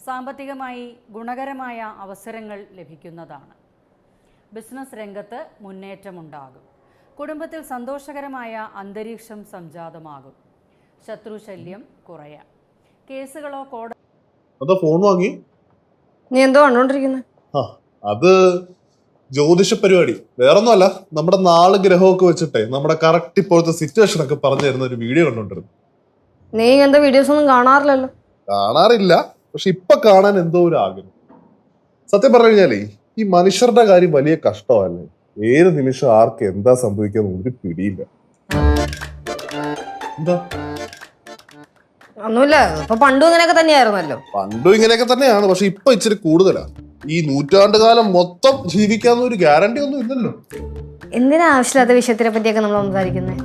സാമ്പത്തികമായി ഗുണകരമായ അവസരങ്ങൾ ലഭിക്കുന്നതാണ്. ബിസിനസ് രംഗത്ത് മുന്നേറ്റമുണ്ടാകും. കുടുംബത്തിൽ സന്തോഷകരമായ അന്തരീക്ഷം സംജാതമാകും. ശത്രുശല്യം കുറയാം. കേസുകളോ ഫോൺ വാങ്ങി നീ എന്തോ കണ്ടോണ്ടിരിക്കുന്നത്? അത് ജ്യോതിഷ പരിപാടി, വേറൊന്നുമല്ല. നമ്മുടെ നാള് ഗ്രഹമൊക്കെ വെച്ചിട്ടേ നമ്മുടെ കറക്റ്റ് ഇപ്പോഴത്തെ സിറ്റുവേഷൻ ഒക്കെ പറഞ്ഞു തരുന്ന ഒരു വീഡിയോ കണ്ടോണ്ടിരുന്നു. നീ ഇങ്ങനത്തെ വീഡിയോസ് ഒന്നും കാണാറില്ലല്ലോ. കാണാറില്ല, പക്ഷെ ഇപ്പൊ കാണാൻ എന്തോ ഒരു ആഗ്രഹം. സത്യം പറഞ്ഞു കഴിഞ്ഞാലേ ഈ മനുഷ്യരുടെ കാര്യം വലിയ കഷ്ടമല്ലേ. ഏത് നിമിഷം ആർക്ക് എന്താ സംഭവിക്കാന്ന് ഒരു പിടിയില്ല. എന്താ ഒന്നുമില്ല, ഇപ്പൊ പണ്ടും ഇങ്ങനെയൊക്കെ തന്നെയായിരുന്നല്ലോ. പണ്ടും ഇങ്ങനെയൊക്കെ തന്നെയാണ്, പക്ഷെ ഇപ്പൊ ഇച്ചിരി കൂടുതലാ. ഈ നൂറ്റാണ്ട് കാലം മൊത്തം ജീവിക്കാന്ന് ഒരു ഗ്യാരണ്ടി ഒന്നും ഇല്ലല്ലോ. എന്തിനാ ആവശ്യമില്ലാത്ത വിഷയത്തിനെ പറ്റിയൊക്കെ നമ്മൾ സംസാരിക്കുന്നത്?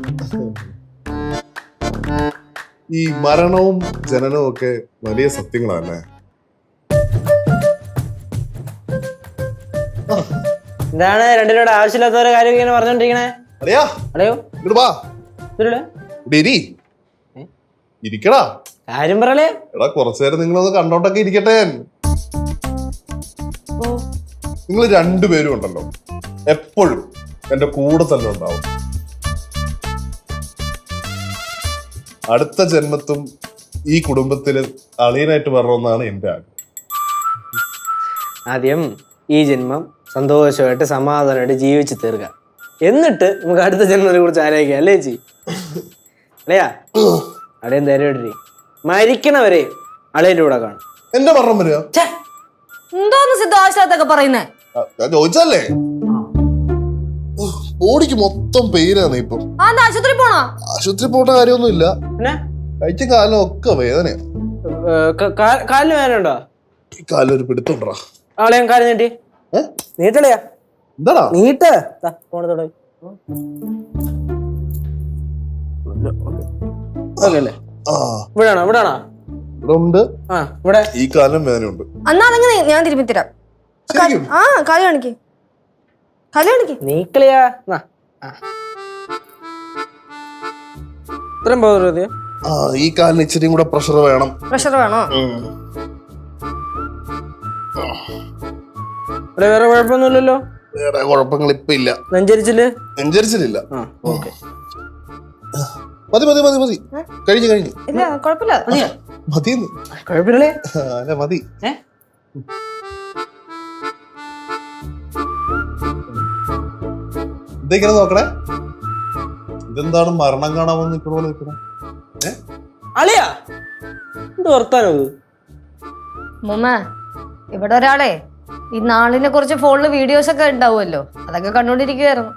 ഈ മരണവും ജനനവും ഒക്കെ വലിയ സത്യങ്ങളല്ലേ. എന്താണ് രണ്ടിനോട് ആവശ്യമില്ലാത്ത ഓരോ കാര്യം ഇങ്ങനെ പറഞ്ഞോണ്ടിരിക്കണേ? അറിയാ അറിയോ? ഇരിക്കടാ, കാര്യം പറയലേ. എടാ കുറച്ചു നേരം നിങ്ങളൊന്ന് കണ്ടോണ്ടൊക്കെ ഇരിക്കട്ടെ. നിങ്ങൾ രണ്ടുപേരും ഉണ്ടല്ലോ എപ്പോഴും എന്റെ കൂടെ തന്നെ ഉണ്ടാവും. അടുത്ത ജന്മത്തും ഈ കുടുംബത്തില് അളിയനായിട്ട് വരണമെന്നാണ് എന്റെ ആഗ്രഹം. ആദ്യം ഈ ജന്മം സന്തോഷമായിട്ട് സമാധാനമായിട്ട് ജീവിച്ചു തീർക്കുക, എന്നിട്ട് നമുക്ക് അടുത്ത ജന്മത്തെ കുറിച്ച് ആലോചിക്കാം. അല്ലേ ചേച്ചി? അല്ലയാ അടയും ധൈര്യമായിട്ടിരി. മരിക്കണവരെ അളയന്റെ കൂടെ കാണും. എന്റെ മരണം വരിക എന്തോന്ന് സിദ്ധു ആവശ്യത്തൊക്കെ പറയുന്നേ? ഞാൻ ചോദിച്ചല്ലേ. ബോഡിക്ക് മൊത്തം പെയിനാണ് ഇപ്പം. ആശുപത്രി പോണോ? ആശുപത്രി പോകേണ്ട കാര്യമൊന്നും ഇല്ല. കഴിച്ച കാലം ഒക്കെ വേദനയാ. കാലിന് വേദന ഉണ്ടോ? ഈ കാലം ഒരു പിടുത്തുണ്ടാ. ആളെയും കാല് നീട്ടി നീട്ടളയാ. എന്താടാ നീട്ട് ഇവിടാണോ? ഇവിടാണോ? ഇവിടെ ഉണ്ട്. ഇവിടെ ഈ കാലം വേദനയുണ്ട്. എന്നാ അതങ്ങനെ ഞാൻ തിരുമ്പി തരാം. കാല് കാണിക്ക്, കാല് കാണിക്ക്. നീക്കളിയാ. ഇത്രയും പോകരുത്. ഈ കാലിന് ഇച്ചിരിയും കൂടെ പ്രഷർ വേണം. പ്രഷർ വേണോ? ഇവിടെ വേറെ കുഴപ്പമൊന്നുമില്ലല്ലോ. വേറെ കുഴപ്പങ്ങൾ ഇപ്പൊ ഇല്ല. നെഞ്ചരിച്ചില്ല. മതി മതി മതി മതി, കഴിഞ്ഞു കഴിഞ്ഞു. ഇല്ല കുഴപ്പമില്ല, മതിയെന്ന്. കുഴപ്പമില്ലേ? അല്ല മതി. ഇതെങ്ങനെ നോക്കണേ? ഇതെന്താണ് മരണം കാണാൻ വന്ന് നിൽക്കണ പോലെ നിൽക്കണേ? അളിയാ എന്ത് വർത്താനം? മുമ്മ ഇവിടെ ഒരാളെ ഈ നാളിനെ കുറിച്ച് ഫോണില് വീഡിയോസ് ഒക്കെ ഉണ്ടാവുമല്ലോ, അതൊക്കെ കണ്ടോണ്ടിരിക്കുവായിരുന്നു.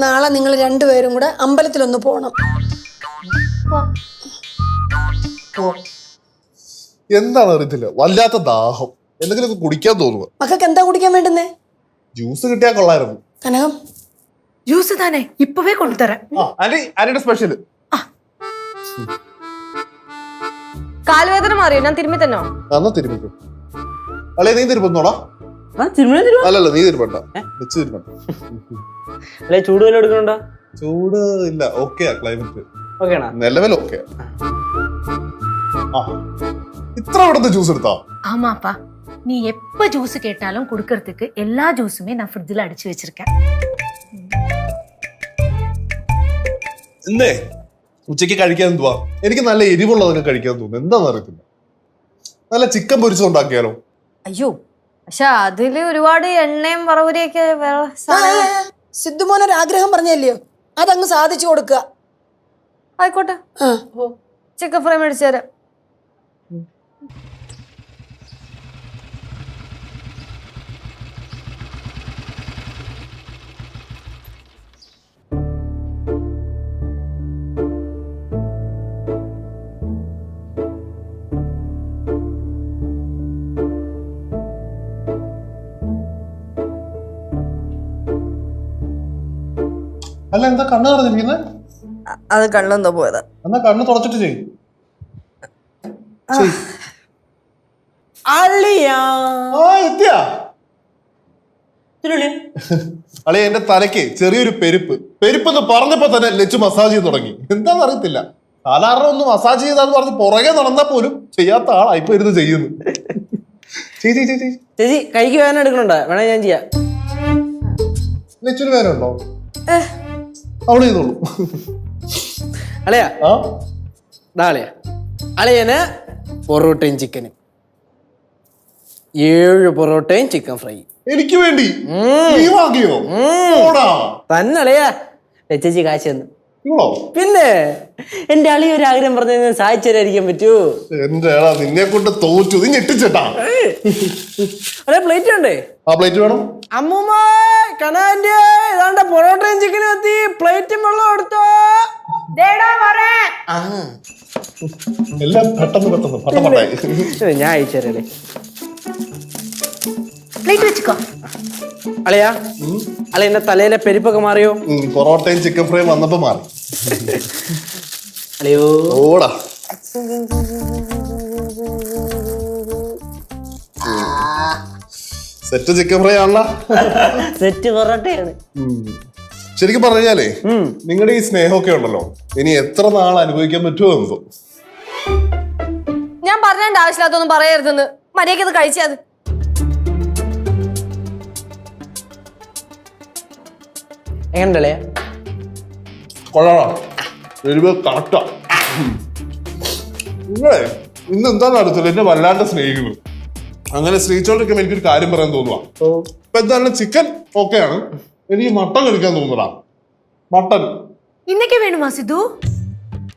നാളെ നിങ്ങൾ രണ്ടുപേരും കൂടെ അമ്പലത്തിലൊന്ന് പോണം. എന്താണ് അറിയത്തില്ല, വല്ലാത്ത ദാഹം. എന്തെങ്കിലുമൊക്കെ കുടിക്കാൻ തോന്നുക. മക്കൾക്ക് എന്താ കുടിക്കാൻ വേണ്ടുന്നേ? ജ്യൂസ് കിട്ടിയാൽ കൊള്ളായിരുന്നു. കനകം ജ്യൂസ് താനേ ഇപ്പവേ കൊണ്ടുതരാം. ആന്റിയുടെ സ്പെഷ്യൽ. കാൽവേദന മാറിയോ? ഞാൻ തിരുമ്പി തന്നോ? എന്നാ തിരുമ്മിക്കും. അല്ലേ നീ തിരുമ്പന്നോടാ? അല്ലല്ല നീ തിരുമ്പണ്ട, വെച്ച് തിരുമ്പണ്ട. അല്ലെ ചൂട് വല്ല എടുക്കണുണ്ടോ? ചൂട് ഇല്ല, ഓക്കെയാ ക്ലൈമറ്റ്. ഓക്കെയാണോ? നിലവിൽ ഓക്കെയാ. ഇത്ര ഇവിടുത്തെ ജ്യൂസ് എടുത്താ? ஆமாப்பா, நீ எப்ப ஜூஸ் கேட்டாலும் குடுக்கறதுக்கு எல்லா ஜூஸுமே நான் ஃப்ரிட்ஜில் அடிச்சு வச்சிருக்கேன். എന്തേ ഉച്ചക്ക് കഴിക്കാൻ എന്തുവാ? എനിക്ക് നല്ല എരിവുള്ളതൊക്കെ കഴിക്കാൻ തോന്നുന്നു. എന്താന്ന് അറിയത്തില്ല. നല്ല ചിക്കൻ പൊരിച്ചുണ്ടാക്കിയാലോ? അയ്യോ, പക്ഷെ അതില് ഒരുപാട് എണ്ണയും വറവുരിയൊക്കെ. സിദ്ധുമോനൊരു ആഗ്രഹം പറഞ്ഞല്ലയോ, അതങ്ങ് സാധിച്ചു കൊടുക്കുക. ആയിക്കോട്ടെ, ചിക്കൻ ഫ്രൈ മേടിച്ചു തരാം. അല്ല എന്താ കണ്ണ് നിറഞ്ഞിരിക്കുന്നത്? അത് കണ്ണെന്തോ പോയതാ. എന്നാ കണ്ണ് തുടച്ചിട്ട് ചെയ്യും. അളിയ എന്റെ തലയ്ക്ക് ചെറിയൊരു പെരുപ്പ് എന്ന് പറഞ്ഞപ്പോ തന്നെ ലച്ചു മസാജ് ചെയ്ത് തുടങ്ങി. എന്താന്ന് അറിയത്തില്ല. സാധാരണ ഒന്ന് മസാജ് ചെയ്താന്ന് പറഞ്ഞ് പുറകെ നടന്നാ പോലും ചെയ്യാത്ത ആളാ ഇപ്പൊ ഇരുന്ന് ചെയ്യുന്നു. ചേച്ചി കൈക്ക് വേദന എടുക്കണുണ്ടോ? വേണേ ഞാൻ ചെയ്യാം. നെച്ചിന് വേദന ഉണ്ടോ? അവിടെ ചെയ്തോളൂ. അളയാ ആ അളയാ അളയന് പൊറോട്ടയും ചിക്കനും, 7 പൊറോട്ടയും ചിക്കൻ ഫ്രൈ എനിക്ക് വേണ്ടി നീ വാങ്ങിയോ? ഓടാ. തന്നെ അളയാ. ചേച്ചി കാശ് തന്നു. ഇങ്ങളോ? പിന്നെ എന്റെ അളി ഒരു ആഗ്രഹം പറഞ്ഞു സഹായിച്ചു തരാതിരിക്കാൻ പറ്റൂ? എന്റെ ഏടാ നിന്നെ കൊണ്ട് തോറ്റു. നീ ഞെട്ടിച്ചേട്ടാ. അതെ പ്ലേറ്റ് ഉണ്ടേ? ആ പ്ലേറ്റ് വേണം. അമ്മൂമ്മ കനാന്റെ ഏതാണ്ട് പൊറോട്ടയും ചിക്കനും എത്തി. പ്ലേറ്റും വെള്ളം എടുത്തോ. എല്ലാം പെട്ടെന്ന് പട്ടപ്പട്ടായി. ഞാൻ അയച്ചു തരേ. പ്ലേറ്റ് വെച്ചോ. അളയാ അളയന്റെ തലയിലെ പെരുപ്പൊക്കെ മാറിയോ? പൊറോട്ടയും ചിക്കൻ ഫ്രൈ വന്നപ്പോ മാറി. അളയോ ഓടാ. സെറ്റ് ചിക്കൻ ഫ്രൈ ആണല്ലോ. സെറ്റ് പൊറോട്ടയാണ്. ശരിക്കും പറഞ്ഞാലേ നിങ്ങളുടെ ഈ സ്നേഹമൊക്കെ ഉണ്ടല്ലോ ഇനി എത്ര നാൾ അനുഭവിക്കാൻ പറ്റുമോ എന്തോ. ഞാൻ പറഞ്ഞേണ്ട ആവശ്യമില്ലാത്തൊന്നും പറയരുതെന്ന്. മര്യാദയ്ക്ക് അത് കഴിച്ചത്. എങ്ങനെയല്ലേ? കൊള്ളാം. എരിവ് കറക്റ്റാ. നിങ്ങളെ ഇന്ന് എന്താണ് അടുത്തത് എന്നെ വല്ലാണ്ട് സ്നേഹിക്കുന്നു. അങ്ങനെ സ്നേഹിച്ചോണ്ടിരിക്കുമ്പോൾ എനിക്കൊരു കാര്യം പറയാൻ തോന്നുക. ഇപ്പൊ എന്താണ് ചിക്കൻ ഓക്കെയാണ്, എനിക്ക് മട്ടൻ കഴിക്കാൻ തോന്നുന്നടാ. മട്ടൻ ഇന്നൊക്കെ വേണുമാ സിദ്ധു?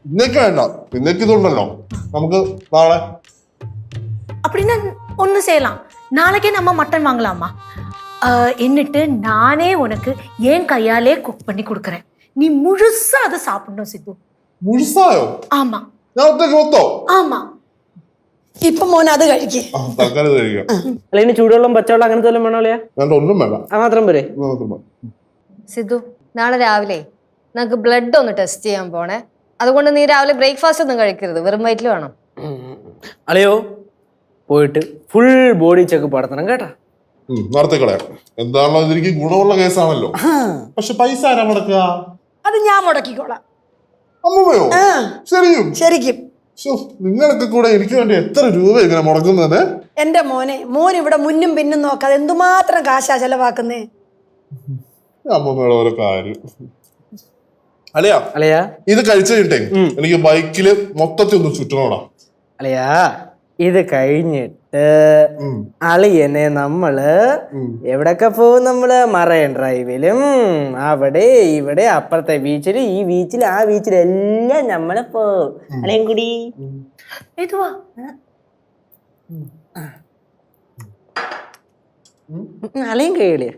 ഇന്നേക്ക് വേണ്ട, ഇന്നേക്ക് ഇതുണ്ടല്ലോ. നമുക്ക് നാളെ அப்படின்னா ஒன்று செய்யலாம். நாளைக்கே நம்ம மட்டன் வாங்கலாமா? என்னட்டு நானே உனக்கு என் கையாலே குக் பண்ணி கொடுக்குறேன். நீ முழுசா அதை சாப்பிடணும் சித்து. മുഴുസായോ? ஆமா ഞാൻ ഒറ്റയ്ക്ക് മൊത്തോ? ஆமா. ഇപ്പൊ മോൻ അത് കഴിക്കേ. തൽക്കാലം ഇത് കഴിക്കാം. അല്ലെങ്കിൽ ചൂടുവെള്ളം പച്ചവെള്ളം അങ്ങനത്തെ വല്ലതും വേണോ അളയാ? വേണ്ട, ഒന്നും വേണ്ട. ആ മാത്രം പോരെ? സിദ്ധു, നാളെ രാവിലെ നമുക്ക് ബ്ലഡ് ഒന്ന് ടെസ്റ്റ് ചെയ്യാൻ പോണേ. അതുകൊണ്ട് നീ രാവിലെ ബ്രേക്ക്ഫാസ്റ്റ് ഒന്നും കഴിക്കരുത്, വെറും വയറ്റിൽ വേണം. അളയോ പോയിട്ട് ഫുൾ ബോഡി ചെക്കപ്പ് നടത്തണം കേട്ടാ. നടത്തി കളയാം. എന്താണല്ലോ ഇതെനിക്ക് ഗുണമുള്ള കേസാണല്ലോ. പക്ഷെ പൈസ ആരാ മുടക്കുക? അത് ഞാൻ മുടക്കിക്കോളാം. അമ്മയോ? ശരിയും ശരിക്കും നിങ്ങളൊക്കെ കൂടെ എനിക്ക് വേണ്ടി എത്ര രൂപ ഇങ്ങനെ മുടക്കുന്നത്? എന്റെ മോൻ ഇവിടെ മുന്നും പിന്നും നോക്കാതെ എന്തുമാത്രം കാശാ ചെലവാക്കുന്നേ. അമ്മമ്മയുടെ ഓരോ കാര്യം. അല്ലയാ അളയാ ഇത് കഴിച്ചു കിട്ടേ എനിക്ക് ബൈക്കില് മൊത്തത്തിൽ ഒന്ന് ചുറ്റണോടാ. അളയാ ഇത് കഴിഞ്ഞിട്ട് അളിയനെ നമ്മള് എവിടൊക്കെ പോകും? നമ്മള് മറൈൻ ഡ്രൈവിലും അവിടെ ഇവിടെ അപ്പുറത്തെ ബീച്ചിലും ഈ ബീച്ചിലും ആ ബീച്ചിലും എല്ലാം നമ്മള് പോവും. അളിയൻ കൂടി இதுவா? അളിയൻ കഴിയളിയ.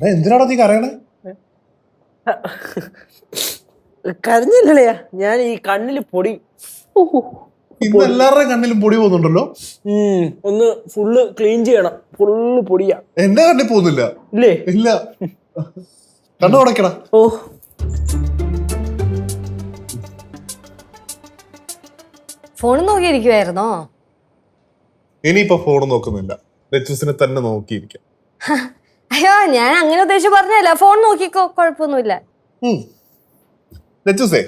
എന്തിനാണോ നീ കരയണേ? കരഞ്ഞില്ലളിയാ, ഞാൻ ഈ കണ്ണില് പൊടി. ഇന്ന് എല്ലാവരുടെയും കണ്ണിലും പൊടി പോകുന്നുണ്ടല്ലോ. ഒന്ന് ഫുള്ള് ക്ലീൻ ചെയ്യണം. ഫുള്ള് പൊടിയാ. എന്റെ കണ്ണിൽ പോകുന്നില്ല. ഇല്ലേ? ഇല്ല. കണ്ണു ഉടക്കടാ. ഓ ഫോൺ നോക്കിയിരിക്കുവായിരുന്നോ? ഇനിയിപ്പോ ഫോൺ നോക്കുന്നില്ല, ലെറ്റൂസിനെ തന്നെ നോക്കിയിരിക്കാം. അയ്യോ, ഞാൻ അങ്ങനെ ഉദ്ദേശിച്ച് പറഞ്ഞല്ല. ഫോൺ നോക്കിക്കോ, കുഴപ്പമൊന്നുമില്ല. ലെറ്റൂസേ,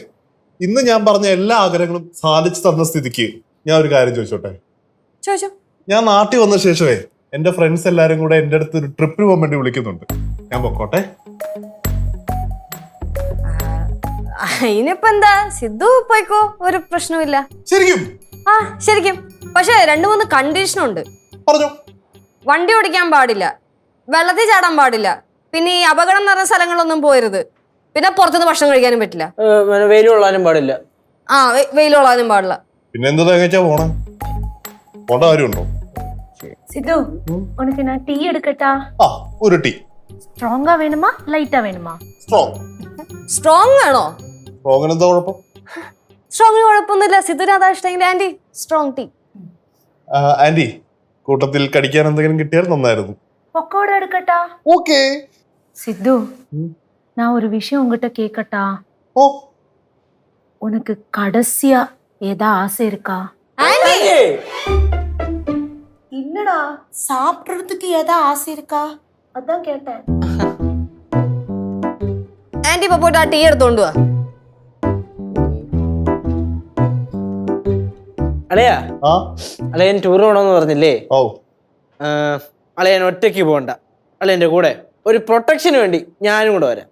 ഇന്ന് ഞാൻ പറഞ്ഞ എല്ലാ ആഗ്രഹങ്ങളും സാധിച്ചു തന്ന സ്ഥിതിക്ക് ഞാൻ ഒരു കാര്യം ചോദിച്ചോട്ടെ? ചോദിച്ചോ. ഞാൻ നാട്ടിൽ വന്ന ശേഷമേ എന്റെ ഫ്രണ്ട്സ് എല്ലാരും കൂടെ എന്റെ അടുത്ത് ഒരു ട്രിപ്പിന് പോകാൻ വേണ്ടി വിളിക്കുന്നുണ്ട്. ഞാൻ പൊക്കോട്ടെ? അതിനിപ്പോ എന്താ, സിദ്ധു പോയിക്കോ, ഒരു പ്രശ്നമില്ല. ശരിക്കും? ആ ശരിക്കും. പക്ഷെ 2-3 കണ്ടീഷനുണ്ട്. പറഞ്ഞോ. വണ്ടി ഓടിക്കാൻ പാടില്ല, വെള്ളത്തിൽ ചാടാൻ പാടില്ല, പിന്നെ ഈ അപകടം നിറഞ്ഞ സ്ഥലങ്ങളൊന്നും പോരുത്, പിന്നെ പുറത്തുനിന്ന് ഭക്ഷണം കഴിക്കാനും പറ്റില്ല, വെയിൽ കൊള്ളാനും പാടില്ല. ആ വെയിൽ കൊള്ളാനും പാടില്ല. പിന്നെ എന്താ തേങ്ങച്ചാ പോണേ? പോണ്ട കാര്യമുണ്ടോ? சித்து, உனக்கு நான் டீ எடுக்கட்டா? ആ, ഒരു ടീ. ஸ்ட்ராங்கா வேணுமா லைட்டா வேணுமா? സ്ട്രോങ്. സ്ട്രോങ് വേണോ? സ്ട്രോങ്ങിന് എന്താ കുഴപ്പം? സ്ട്രോങ്ങിന് കുഴപ്പമൊന്നുമില്ല. സിദ്ധുവിന് അതാ ഇഷ്ടമെങ്കിൽ ആന്റി സ്ട്രോങ് ടീ. ആന്റി, കൂട്ടത്തിൽ കടിക്കാൻ എന്തെങ്കിലും കിട്ടിയാൽ നന്നായിരുന്നു. பக்கோடா எடுக்கட்டா? ഓക്കേ. சித்து, நான் ஒரு விஷயம் உங்ககிட்ட கேட்கட்டா? ഓ, உனக்கு கடைசியா ஏதா ஆசை இருக்கா? ആന്റി சாப்பிடுறதுக்கு ஏதா ஆசை இருக்கா அதான் கேட்டேன் ആന്റി ഇപ്പൊ പോയിട്ട് ആ ടീ എടുത്തോണ്ട് വാ. അളയാ ആ അളയൻ ടൂർ പോകണമെന്ന് പറഞ്ഞില്ലേ? ഓ അളയൻ ഒറ്റയ്ക്ക് പോകണ്ട, അളയന്റെ കൂടെ ഒരു പ്രൊട്ടക്ഷന് വേണ്ടി ഞാനും കൂടെ വരാം.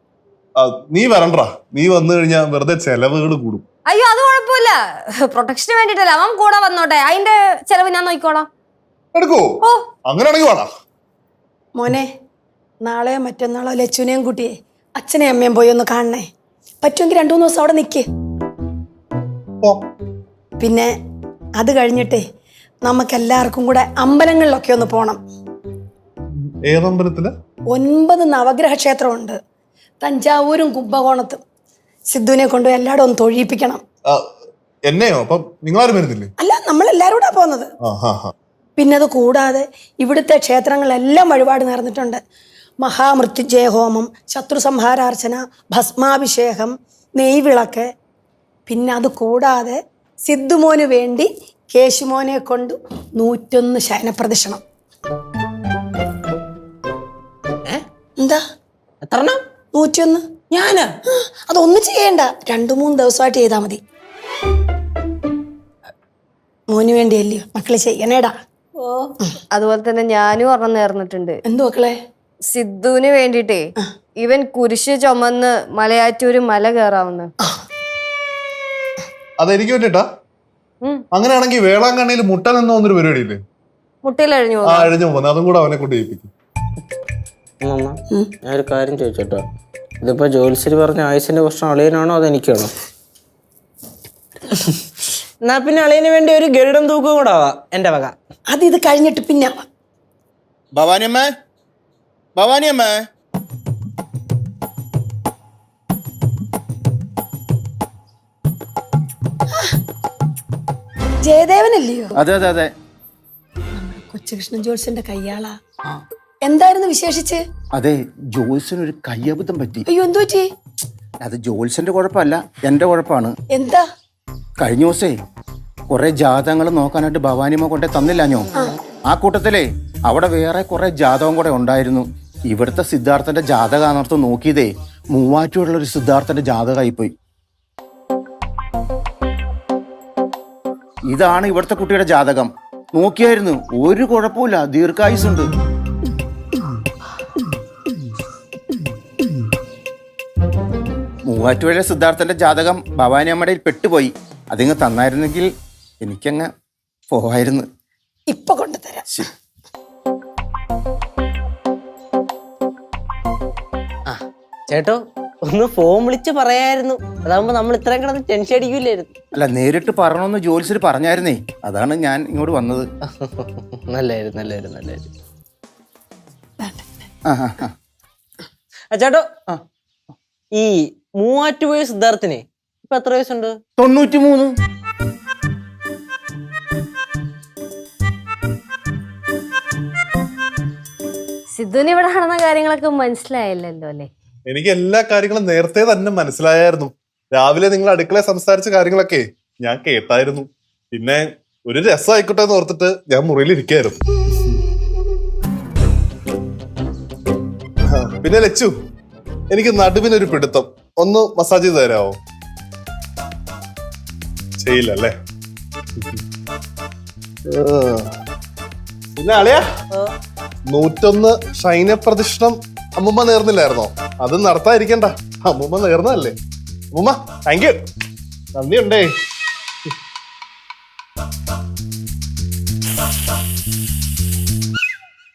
നീ വരണ്ടാ, നീ വന്നു കഴിഞ്ഞാൽ വെറുതെ ചെലവുകൾ കൂടും. അയ്യോ അത് കുഴപ്പമില്ല, പ്രൊട്ടക്ഷന് വേണ്ടിട്ടല്ല, അവൻ കൂടെ വന്നോട്ടെ, അതിന്റെ ചെലവ് ഞാൻ നോക്കിക്കോളാം. എടുക്കോ? അങ്ങനെയാണെങ്കിൽ വേണം. മോനെ നാളെയോ മറ്റന്നാളോ ലച്ചുനെയും കുട്ടിയെ അച്ഛനെയും അമ്മയും പോയി ഒന്ന് കാണണേ. പറ്റുമെങ്കിൽ 2-3 ദിവസം അവിടെ നിൽക്കേ. പിന്നെ അത് കഴിഞ്ഞിട്ടേ നമുക്കെല്ലാവർക്കും കൂടെ അമ്പലങ്ങളിലൊക്കെ ഒന്ന് പോണം. ഏതമ്പലത്തില്? 9 നവഗ്രഹ ക്ഷേത്രമുണ്ട്, തഞ്ചാവൂരും കുംഭകോണത്തും. സിദ്ധുവിനെ കൊണ്ടുപോയി എല്ലായിടും ഒന്ന് തൊഴിയിപ്പിക്കണം. എന്നെയോ? അപ്പം നിങ്ങളാരും വരുന്നില്ലേ? അല്ല, നമ്മളെല്ലാവരും കൂടെ പോകുന്നത്. പിന്നെ അത് കൂടാതെ ഇവിടുത്തെ ക്ഷേത്രങ്ങളിലെല്ലാം വഴിപാട് നേർന്നിട്ടുണ്ട്. മഹാമൃത്യുഞ്ജയ ഹോമം, ശത്രു സംഹാരാർച്ചന, ഭസ്മാഭിഷേകം, നെയ്വിളക്ക്. പിന്നെ അത് കൂടാതെ സിദ്ധുമോന് വേണ്ടി കേശുമോനെ കൊണ്ട് 101 ശയനപ്രദക്ഷിണം. എന്താ എത്ര? 101. ഞാനാ? അതൊന്നും ചെയ്യണ്ട, 2-3 ദിവസമായിട്ട് ചെയ്താൽ മതി. മോന് വേണ്ടിയല്ലയോ മക്കളെ ചെയ്യണേടാ. അതുപോലെ തന്നെ ഞാനും ഒരെണ്ണം നേർന്നിട്ടുണ്ട്. എന്തു മക്കളെ? സിദ്ധുവിന് വേണ്ടിട്ടേ ഇവൻ കുരിശ് ചുമന്ന് മലയാറ്റൂര് മല കയറാവുന്ന. അതെനിക്ക് വേണ്ടിട്ടാ? അങ്ങനെയാണെങ്കിൽ വേളാങ്കണ്ണിയിൽ മുട്ട നിന്ന് വന്നൊരു പരിപാടി ഇല്ലേ? മുട്ടയിൽ അഴിഞ്ഞു അഴിഞ്ഞു പോകുന്നത്, അതും കൂടെ അവനെ കൊണ്ട് ചെയ്യിപ്പിക്കും. ഞാനൊരു കാര്യം ചോദിച്ചോട്ടോ, ഇതിപ്പോ ജോത്സ്യര് പറഞ്ഞ ആയുസിന്റെ പ്രശ്നം അളിയനാണോ അതെനിക്കാണോ? എന്നാ പിന്നെ അളിയന് വേണ്ടി ഒരു ഗരുഡൻ തൂക്കം കൂടെ ആവാ എന്റെ വക. അത് ഇത് കഴിഞ്ഞിട്ട് പിന്നെ ഭവാനിയമ്മേ, ഭവാനിയമ്മേ. ജയദേവനല്ലയോ? അതെ അതെ അതെ. കൊച്ചുകൃഷ്ണൻ ജോത്സ്യന്റെ കയ്യാളാ. എന്തായിരുന്നു വിശേഷിച്ച്? അതെ, ജോത്സ്യന് ഒരു കയ്യബദ്ധം പറ്റി. അയ്യോ, എന്തു പറ്റി? അത് ജോത്സ്യന്റെ കുഴപ്പമല്ല, എന്റെ കുഴപ്പമാണ്. എന്താ? കഴിഞ്ഞ ദിവസേ കുറെ ജാതകങ്ങൾ നോക്കാനായിട്ട് ഭവാനിയമ്മ കൊണ്ടേ തന്നില്ലാഞ്ഞോ? ആ കൂട്ടത്തിലേ അവിടെ വേറെ കുറെ ജാതകം കൂടെ ഉണ്ടായിരുന്നു. ഇവിടുത്തെ സിദ്ധാർത്ഥന്റെ ജാതകാനർത്ഥം നോക്കിയതേ മൂവാറ്റുള്ള ഒരു സിദ്ധാർത്ഥന്റെ ജാതകമായിപ്പോയി. ഇതാണ് ഇവിടുത്തെ കുട്ടിയുടെ ജാതകം. നോക്കിയായിരുന്നു, ഒരു കുഴപ്പമില്ല, ദീർഘായുസുണ്ട്. മൂവാറ്റുപുഴ സിദ്ധാർത്ഥന്റെ ജാതകം ഭവാനിയമ്മയുടെ പെട്ടുപോയി. അതിങ്ങ് തന്നായിരുന്നെങ്കിൽ എനിക്കങ്ങ് പോവായിരുന്നു. ഇപ്പൊ കൊണ്ടുതരാം. ചേട്ടോ, ഒന്ന് ഫോൺ വിളിച്ച് പറയായിരുന്നു, അതാകുമ്പോ നമ്മൾ ഇത്രയും കിടന്ന് ടെൻഷൻ അടിക്കില്ലായിരുന്നു. അല്ല, നേരിട്ട് പറയണമെന്ന് ജോലിസിൽ പറഞ്ഞായിരുന്നേ, അതാണ് ഞാൻ ഇങ്ങോട്ട് വന്നത്. നല്ലായിരുന്നു നല്ലായിരുന്നു നല്ലായിരുന്നു. ചേട്ടോ, ഈ മൂവാറ്റുപുഴ സിദ്ധാർത്ഥിനെ ഇപ്പൊ എത്ര വയസ്സുണ്ട്? 93. സിദ്ധുവിന് ഇവിടെ നടന്ന കാര്യങ്ങളൊക്കെ മനസ്സിലായില്ലല്ലോ അല്ലേ? എനിക്ക് എല്ലാ കാര്യങ്ങളും നേരത്തെ തന്നെ മനസ്സിലായായിരുന്നു. രാവിലെ നിങ്ങൾ അടുക്കളയിൽ സംസാരിച്ച കാര്യങ്ങളൊക്കെ ഞാൻ കേട്ടായിരുന്നു. പിന്നെ ഒരു രസമായിക്കോട്ടെ എന്ന് ഓർത്തിട്ട് ഞാൻ മുറിയിൽ ഇരിക്കായിരുന്നു. പിന്നെ ലച്ചു, എനിക്ക് നടുവിനൊരു പിടുത്തം, ഒന്ന് മസാജ് ചെയ്ത് തരാമോ? ചെയ്യില്ലല്ലേ? പിന്നെ അളിയാ, 101 ശൈനപ്രദക്ഷിണം അമ്മുമ്മ നേർന്നില്ലായിരുന്നോ? അത് നടത്താതിരിക്കണ്ട, അമ്മുമ്മ നേർന്നതല്ലേ. അമ്മുമ്മ താങ്ക് യു, നന്ദിയുണ്ടേ.